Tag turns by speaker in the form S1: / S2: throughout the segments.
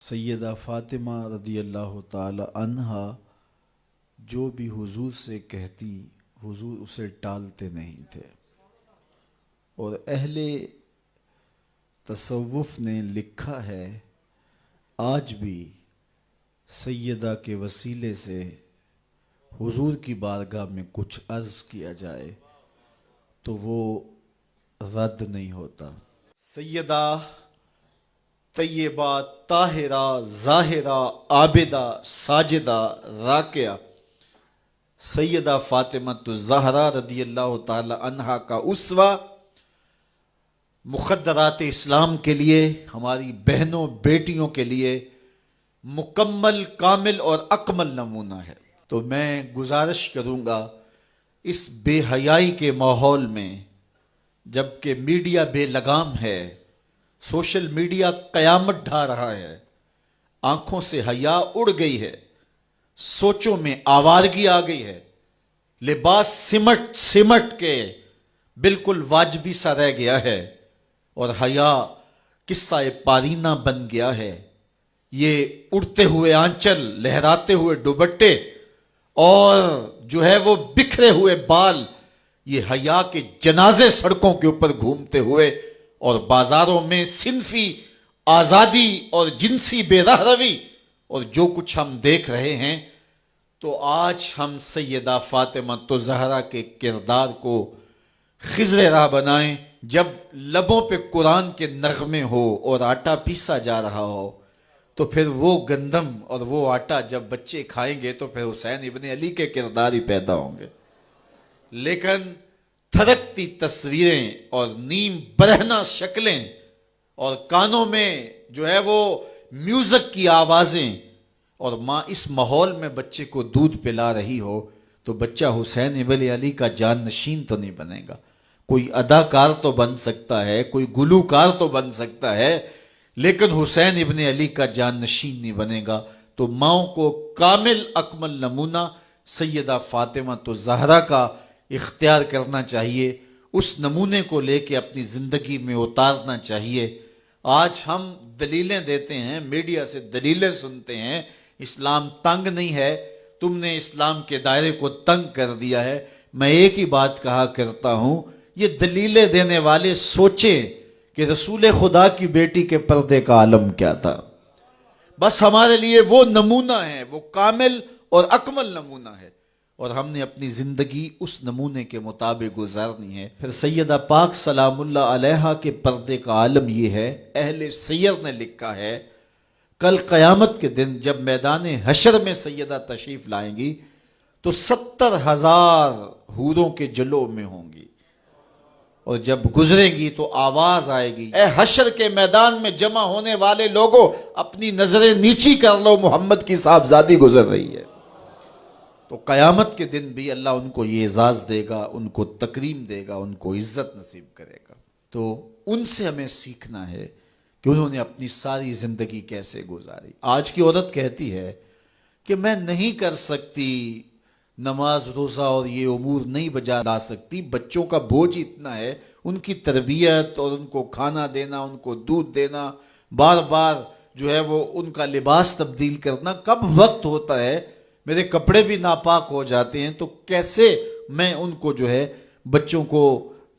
S1: سیدہ فاطمہ رضی اللہ تعالی عنہا جو بھی حضور سے کہتی حضور اسے ٹالتے نہیں تھے، اور اہل تصوف نے لکھا ہے آج بھی سیدہ کے وسیلے سے حضور کی بارگاہ میں کچھ عرض کیا جائے تو وہ رد نہیں ہوتا۔ سیدہ طیبہ طاہرہ ظاہرہ عابدہ ساجدہ راکعہ سیدہ فاطمہ الزہرا رضی اللہ تعالی عنہا کا اسوہ مخدرات اسلام کے لیے، ہماری بہنوں بیٹیوں کے لیے مکمل کامل اور اکمل نمونہ ہے۔ تو میں گزارش کروں گا اس بے حیائی کے ماحول میں، جبکہ میڈیا بے لگام ہے، سوشل میڈیا قیامت ڈھا رہا ہے، آنکھوں سے حیا اڑ گئی ہے، سوچوں میں آوارگی آ گئی ہے، لباس سمٹ سمٹ کے بالکل واجبی سا رہ گیا ہے، اور حیا قصہ پارینہ بن گیا ہے۔ یہ اڑتے ہوئے آنچل، لہراتے ہوئے دوپٹے اور جو ہے وہ بکھرے ہوئے بال، یہ حیا کے جنازے سڑکوں کے اوپر گھومتے ہوئے، اور بازاروں میں صنفی آزادی اور جنسی بے رہروی اور جو کچھ ہم دیکھ رہے ہیں، تو آج ہم سیدہ فاطمہ الزہرا کے کردار کو خضر راہ بنائیں۔ جب لبوں پہ قرآن کے نغمے ہو اور آٹا پیسا جا رہا ہو، تو پھر وہ گندم اور وہ آٹا جب بچے کھائیں گے تو پھر حسین ابن علی کے کردار ہی پیدا ہوں گے۔ لیکن تھرکتی تصویریں اور نیم برہنہ شکلیں اور کانوں میں جو ہے وہ میوزک کی آوازیں، اور ماں اس ماحول میں بچے کو دودھ پلا رہی ہو، تو بچہ حسین ابن علی کا جان نشین تو نہیں بنے گا۔ کوئی اداکار تو بن سکتا ہے، کوئی گلوکار تو بن سکتا ہے، لیکن حسین ابن علی کا جان نشین نہیں بنے گا۔ تو ماؤں کو کامل اکمل نمونہ سیدہ فاطمہ الزہرا کا اختیار کرنا چاہیے، اس نمونے کو لے کے اپنی زندگی میں اتارنا چاہیے۔ آج ہم دلیلیں دیتے ہیں، میڈیا سے دلیلیں سنتے ہیں، اسلام تنگ نہیں ہے، تم نے اسلام کے دائرے کو تنگ کر دیا ہے۔ میں ایک ہی بات کہا کرتا ہوں، یہ دلیلیں دینے والے سوچیں کہ رسول خدا کی بیٹی کے پردے کا عالم کیا تھا۔ بس ہمارے لیے وہ نمونہ ہے، وہ کامل اور اکمل نمونہ ہے، اور ہم نے اپنی زندگی اس نمونے کے مطابق گزارنی ہے۔ پھر سیدہ پاک سلام اللہ علیہا کے پردے کا عالم یہ ہے، اہل سیر نے لکھا ہے کل قیامت کے دن جب میدان حشر میں سیدہ تشریف لائیں گی تو 70,000 حوروں کے جلوہ میں ہوں گی، اور جب گزریں گی تو آواز آئے گی، اے حشر کے میدان میں جمع ہونے والے لوگوں، اپنی نظریں نیچی کر لو، محمد کی صاحبزادی گزر رہی ہے۔ تو قیامت کے دن بھی اللہ ان کو یہ اعزاز دے گا، ان کو تکریم دے گا، ان کو عزت نصیب کرے گا۔ تو ان سے ہمیں سیکھنا ہے کہ انہوں نے اپنی ساری زندگی کیسے گزاری۔ آج کی عورت کہتی ہے کہ میں نہیں کر سکتی نماز روزہ اور یہ امور نہیں بجا لا سکتی، بچوں کا بوجھ اتنا ہے، ان کی تربیت اور ان کو کھانا دینا، ان کو دودھ دینا، بار بار جو ہے وہ ان کا لباس تبدیل کرنا، کب وقت ہوتا ہے، میرے کپڑے بھی ناپاک ہو جاتے ہیں، تو کیسے میں ان کو جو ہے بچوں کو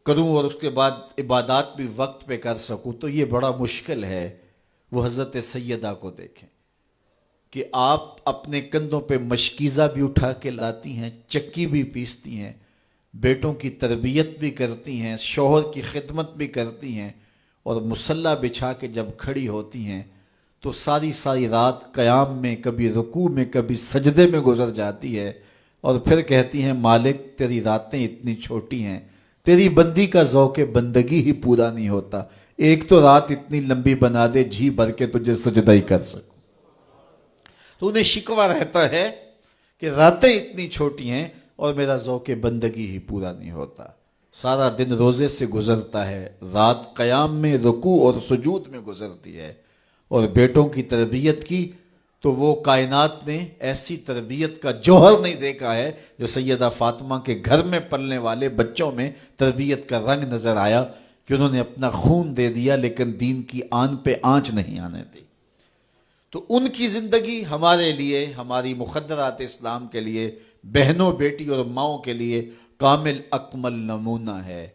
S1: کروں اور اس کے بعد عبادات بھی وقت پہ کر سکوں، تو یہ بڑا مشکل ہے۔ وہ حضرت سیدہ کو دیکھیں کہ آپ اپنے کندھوں پہ مشکیزہ بھی اٹھا کے لاتی ہیں، چکی بھی پیستی ہیں، بیٹوں کی تربیت بھی کرتی ہیں، شوہر کی خدمت بھی کرتی ہیں، اور مصلی بچھا کے جب کھڑی ہوتی ہیں تو ساری ساری رات قیام میں، کبھی رکوع میں، کبھی سجدے میں گزر جاتی ہے، اور پھر کہتی ہیں مالک تیری راتیں اتنی چھوٹی ہیں، تیری بندی کا ذوق بندگی ہی پورا نہیں ہوتا، ایک تو رات اتنی لمبی بنا دے جی بھر کے تجھے سجدہ ہی کر سکوں۔ تو انہیں شکوہ رہتا ہے کہ راتیں اتنی چھوٹی ہیں اور میرا ذوق بندگی ہی پورا نہیں ہوتا۔ سارا دن روزے سے گزرتا ہے، رات قیام میں، رکوع اور سجود میں گزرتی ہے، اور بیٹوں کی تربیت کی تو وہ کائنات نے ایسی تربیت کا جوہر نہیں دیکھا ہے جو سیدہ فاطمہ کے گھر میں پلنے والے بچوں میں تربیت کا رنگ نظر آیا، کہ انہوں نے اپنا خون دے دیا لیکن دین کی آن پہ آنچ نہیں آنے دی۔ تو ان کی زندگی ہمارے لیے، ہماری مقدرات اسلام کے لیے، بہنوں بیٹی اور ماؤں کے لیے کامل اکمل نمونہ ہے۔